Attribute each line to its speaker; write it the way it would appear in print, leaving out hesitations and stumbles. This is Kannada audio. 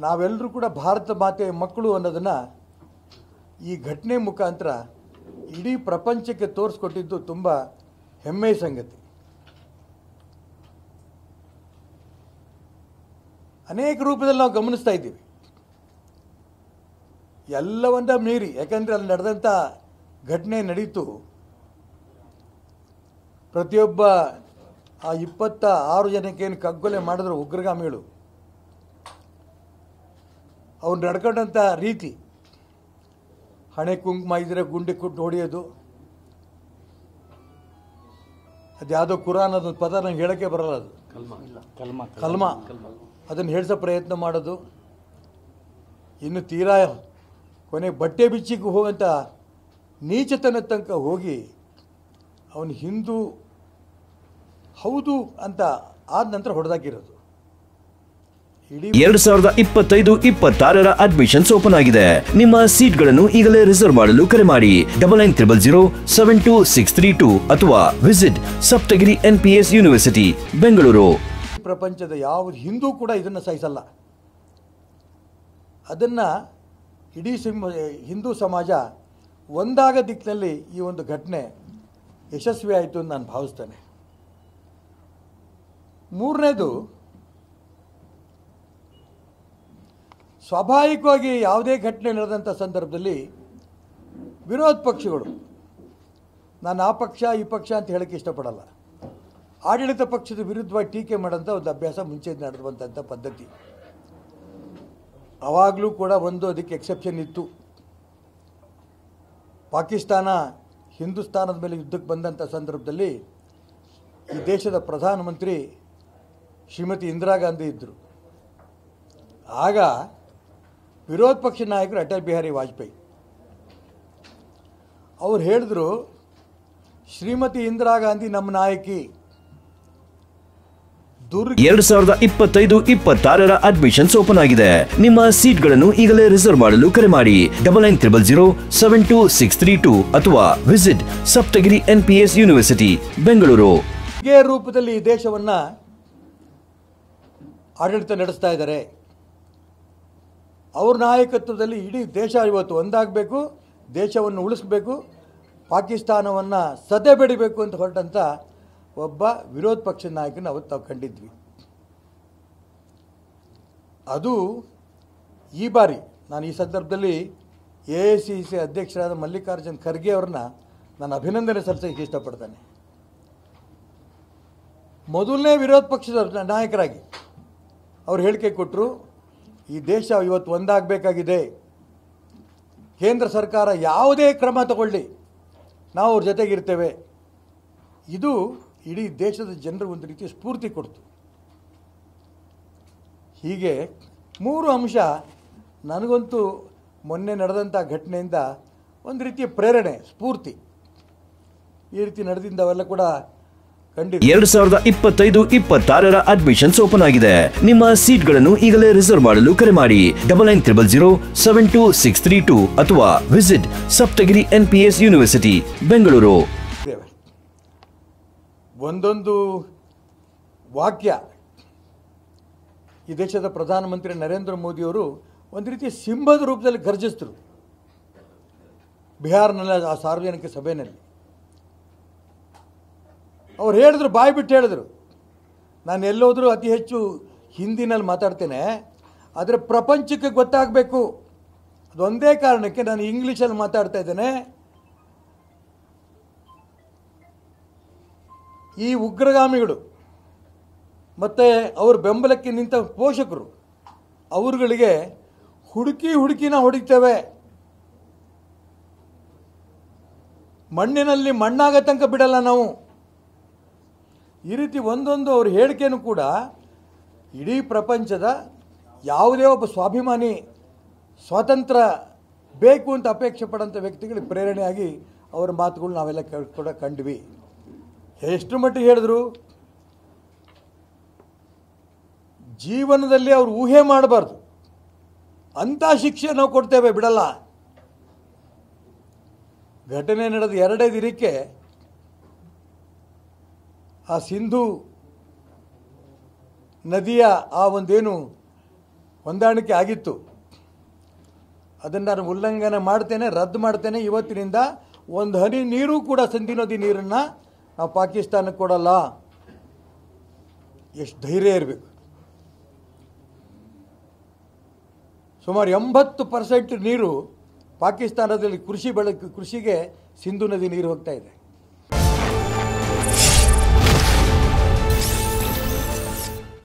Speaker 1: ನಾವೆಲ್ಲರೂ ಕೂಡ ಭಾರತ ಮಾತೆಯ ಮಕ್ಕಳು ಅನ್ನೋದನ್ನು ಈ ಘಟನೆ ಮುಖಾಂತರ ಇಡೀ ಪ್ರಪಂಚಕ್ಕೆ ತೋರಿಸ್ಕೊಟ್ಟಿದ್ದು ತುಂಬ ಹೆಮ್ಮೆಯ ಸಂಗತಿ. ಅನೇಕ ರೂಪದಲ್ಲಿ ನಾವು ಗಮನಿಸ್ತಾ ಇದ್ದೀವಿ. ಎಲ್ಲವನ್ನ ಮೀರಿ, ಯಾಕಂದರೆ ಅಲ್ಲಿ ನಡೆದಂಥ ಘಟನೆ ನಡೀತು. ಪ್ರತಿಯೊಬ್ಬ ಆ 26 ಜನಕ್ಕೇನು ಕಗ್ಗೊಲೆ ಮಾಡಿದ್ರು ಉಗ್ರಗಾಮಿಗಳು, ಅವ್ರು ನಡ್ಕೊಂಡಂಥ ರೀತಿ, ಹಣೆ ಕುಂಕುಮ ಇದ್ರೆ ಗುಂಡಿ ಕೊಟ್ಟು ಹೊಡೆಯೋದು, ಅದು ಯಾವುದೋ ಕುರಾನ್ ಅದೊಂದು ಪದ ನಂಗೆ ಹೇಳೋಕ್ಕೆ ಬರಲ್ಲ, ಅದು ಕಲ್ಮ, ಅದನ್ನು ಹೇಳಿಸೋ ಪ್ರಯತ್ನ ಮಾಡೋದು, ಇನ್ನು ತೀರಾ ಕೊನೆ ಬಟ್ಟೆ ಬಿಚ್ಚಿಗೆ ಹೋಗಂಥ ನೀಚತನ ತನಕ ಹೋಗಿ ಅವನು ಹಿಂದೂ ಹೌದು ಅಂತ ಆದ ನಂತರ ಹೊಡೆದಾಕಿರೋದು.
Speaker 2: 2025-26 ಅಡ್ಮಿಷನ್ಸ್ ಓಪನ್ ಆಗಿದೆ. ನಿಮ್ಮ ಸೀಟ್ಗಳನ್ನು ಈಗಲೇ ರಿಸರ್ವ್ ಮಾಡಲು ಕರೆ ಮಾಡಿ 9900072632 ಅಥವಾ visit Saptagiri NPS university Bengaluru.
Speaker 1: ಪ್ರಪಂಚದ ಯಾವ ಹಿಂದೂ ಕೂಡ ಇದನ್ನು ಸಹಿಸಲ್ಲ. ಅದನ್ನು ಇಡೀ ಹಿಂದೂ ಸಮಾಜ ಒಂದಾಗ ದಿಕ್ಕಿನಲ್ಲಿ ಈ ಒಂದು ಘಟನೆ ಯಶಸ್ವಿ ಆಯಿತು ಅಂತ ನಾನು ಭಾವಿಸ್ತೇನೆ. ಮೂರನೇದು, ಸ್ವಾಭಾವಿಕವಾಗಿ ಯಾವುದೇ ಘಟನೆ ನಡೆದಂಥ ಸಂದರ್ಭದಲ್ಲಿ ವಿರೋಧ ಪಕ್ಷಗಳು, ನಾನು ಆ ಪಕ್ಷ ಈ ಪಕ್ಷ ಅಂತ ಹೇಳೋಕ್ಕೆ ಇಷ್ಟಪಡಲ್ಲ, ಆಡಳಿತ ಪಕ್ಷದ ವಿರುದ್ಧವಾಗಿ ಟೀಕೆ ಮಾಡೋಂಥ ಒಂದು ಅಭ್ಯಾಸ ಮುಂಚೆ ನಡೆದುವಂಥ ಪದ್ಧತಿ. ಆವಾಗಲೂ ಕೂಡ ಅದಕ್ಕೆ ಎಕ್ಸೆಪ್ಷನ್ ಇತ್ತು. ಪಾಕಿಸ್ತಾನ ಹಿಂದೂಸ್ತಾನದ ಮೇಲೆ ಯುದ್ಧಕ್ಕೆ ಬಂದಂಥ ಸಂದರ್ಭದಲ್ಲಿ ಈ ದೇಶದ ಪ್ರಧಾನಮಂತ್ರಿ ಶ್ರೀಮತಿ ಇಂದಿರಾ ಗಾಂಧಿ ಇದ್ದರು. ಆಗ ವಿರೋಧ ಪಕ್ಷ ನಾಯಕರು ಅಟಲ್ ಬಿಹಾರಿ ವಾಜಪೇಯಿ ಅವ್ರು ಹೇಳಿದ್ರು, ಶ್ರೀಮತಿ ಇಂದಿರಾ ಗಾಂಧಿ ನಮ್ಮ ನಾಯಕಿ.
Speaker 2: 2025-26 ಅಡ್ಮಿಷನ್ಸ್ ಓಪನ್ ಆಗಿದೆ. ನಿಮ್ಮ ಸೀಟ್ಗಳನ್ನು ಈಗಲೇ ರಿಸರ್ವ್ ಮಾಡಲು ಕರೆ ಮಾಡಿ 9900072632 ಅಥವಾ visit Saptagiri NPS university Bengaluru.
Speaker 1: ಇದೇ ರೂಪದಲ್ಲಿ ಈ ದೇಶವನ್ನು ಆಡಳಿತ ನಡೆಸ್ತಾ ಇದ್ದಾರೆ. ಅವ್ರ ನಾಯಕತ್ವದಲ್ಲಿ ಇಡೀ ದೇಶ ಇವತ್ತು ಒಂದಾಗಬೇಕು, ದೇಶವನ್ನು ಉಳಿಸಬೇಕು, ಪಾಕಿಸ್ತಾನವನ್ನು ಸದೆ ಬೆಡಿಬೇಕು ಅಂತ ಹೊರಟಂಥ ಒಬ್ಬ ವಿರೋಧ ಪಕ್ಷದ ನಾಯಕನ ಅವತ್ತು ನಾವು ಕಂಡಿದ್ವಿ. ಅದು ಈ ಬಾರಿ ನಾನು ಈ ಸಂದರ್ಭದಲ್ಲಿ AICC ಅಧ್ಯಕ್ಷರಾದ ಮಲ್ಲಿಕಾರ್ಜುನ್ ಖರ್ಗೆ ಅವ್ರನ್ನ ನಾನು ಅಭಿನಂದನೆ ಸಲ್ಲಿಸೋಕ್ಕೆ ಇಷ್ಟಪಡ್ತೇನೆ. ಮೊದಲನೇ ವಿರೋಧ ಪಕ್ಷದ ನಾಯಕರಾಗಿ ಅವ್ರು ಹೇಳಿಕೆ ಕೊಟ್ಟರು, ಈ ದೇಶ ಇವತ್ತು ಒಂದಾಗಬೇಕಾಗಿದೆ, ಕೇಂದ್ರ ಸರ್ಕಾರ ಯಾವುದೇ ಕ್ರಮ ತಗೊಳ್ಳಿ ನಾವು ಅವ್ರ ಜೊತೆಗಿರ್ತೇವೆ. ಇದು ಇಡೀ ದೇಶದ ಜನರು ಒಂದು ರೀತಿ ಸ್ಫೂರ್ತಿ ಕೊಡ್ತು. ಹೀಗೆ 3 ಅಂಶ ನನಗಂತೂ ಮೊನ್ನೆ ನಡೆದಂಥ ಘಟನೆಯಿಂದ ಒಂದು ರೀತಿಯ ಪ್ರೇರಣೆ, ಸ್ಫೂರ್ತಿ. ಈ ರೀತಿ ನಡೆದಿಂದ ಅವೆಲ್ಲ ಕೂಡ
Speaker 2: 2025-26 ಅಡ್ಮಿಷನ್ಸ್ ಓಪನ್ ಆಗಿದೆ. ನಿಮ್ಮ ಸೀಟ್ಗಳನ್ನು ಈಗಲೇ ರಿಸರ್ವ್ ಮಾಡಲು ಕರೆ ಮಾಡಿ 9900072632 ಅಥವಾ visit Saptagiri NPS university Bengaluru.
Speaker 1: ಒಂದೊಂದು ವಾಕ್ಯ ಈ ದೇಶದ ಪ್ರಧಾನಮಂತ್ರಿ ನರೇಂದ್ರ ಮೋದಿಯವರು ಒಂದು ರೀತಿ ಸಿಂಹದ ರೂಪದಲ್ಲಿ ಗರ್ಜಿಸಿದ್ರು ಬಿಹಾರ್ನಲ್ಲಿ ಆ ಸಾರ್ವಜನಿಕ ಸಭೆಯಲ್ಲಿ. ಅವ್ರು ಹೇಳಿದ್ರು, ಬಾಯಿ ಬಿಟ್ಟು ಹೇಳಿದ್ರು, ನಾನು ಎಲ್ಲೋದ್ರೂ ಅತಿ ಹೆಚ್ಚು ಹಿಂದಿನಲ್ಲಿ ಮಾತಾಡ್ತೇನೆ, ಆದರೆ ಪ್ರಪಂಚಕ್ಕೆ ಗೊತ್ತಾಗಬೇಕು, ಅದೊಂದೇ ಕಾರಣಕ್ಕೆ ನಾನು ಇಂಗ್ಲೀಷಲ್ಲಿ ಮಾತಾಡ್ತಾ ಇದ್ದೇನೆ. ಈ ಉಗ್ರಗಾಮಿಗಳು ಮತ್ತು ಅವ್ರ ಬೆಂಬಲಕ್ಕೆ ನಿಂತ ಪೋಷಕರು ಅವ್ರುಗಳಿಗೆ ಹುಡುಕಿನ ಹೊಡಿತೇವೆ, ಮಣ್ಣಿನಲ್ಲಿ ಮಣ್ಣಾಗ ತನಕ ಬಿಡಲ್ಲ ನಾವು. ಈ ರೀತಿ ಒಂದೊಂದು ಅವ್ರ ಹೇಳಿಕೆನೂ ಕೂಡ ಇಡೀ ಪ್ರಪಂಚದ ಯಾವುದೇ ಒಬ್ಬ ಸ್ವಾಭಿಮಾನಿ ಸ್ವಾತಂತ್ರ್ಯ ಬೇಕು ಅಂತ ಅಪೇಕ್ಷೆ ಪಡೋಂಥ ವ್ಯಕ್ತಿಗಳಿಗೆ ಪ್ರೇರಣೆಯಾಗಿ ಅವರ ಮಾತುಗಳು ನಾವೆಲ್ಲ ಕೂಡ ಕಂಡ್ವಿ. ಎಷ್ಟು ಮಟ್ಟಿಗೆ ಹೇಳಿದ್ರು, ಜೀವನದಲ್ಲಿ ಅವರು ಊಹೆ ಮಾಡಬಾರ್ದು ಅಂಥ ಶಿಕ್ಷೆ ನಾವು ಕೊಡ್ತೇವೆ, ಬಿಡಲ್ಲ. ಘಟನೆ ನಡೆದ 2 ದಿನಕ್ಕೆ ಆ ಸಿಂಧು ನದಿಯ ಆ ಒಂದೇನು ಹೊಂದಾಣಿಕೆ ಆಗಿತ್ತು. ಅದನ್ನು ನಾನು ಉಲ್ಲಂಘನೆ ಮಾಡ್ತೇನೆ, ರದ್ದು ಮಾಡ್ತೇನೆ. ಇವತ್ತಿನಿಂದ ಒಂದು ಹನಿ ನೀರು ಕೂಡ ಸಿಂಧೂ ನದಿ ನೀರನ್ನು ನಾವು ಪಾಕಿಸ್ತಾನಕ್ಕೆ ಕೊಡಲ್ಲ. ಎಷ್ಟು ಧೈರ್ಯ ಇರಬೇಕು. ಸುಮಾರು 80% ನೀರು ಪಾಕಿಸ್ತಾನದಲ್ಲಿ ಕೃಷಿಗೆ ಸಿಂಧೂ ನದಿ ನೀರು ಹೋಗ್ತಾ ಇದೆ.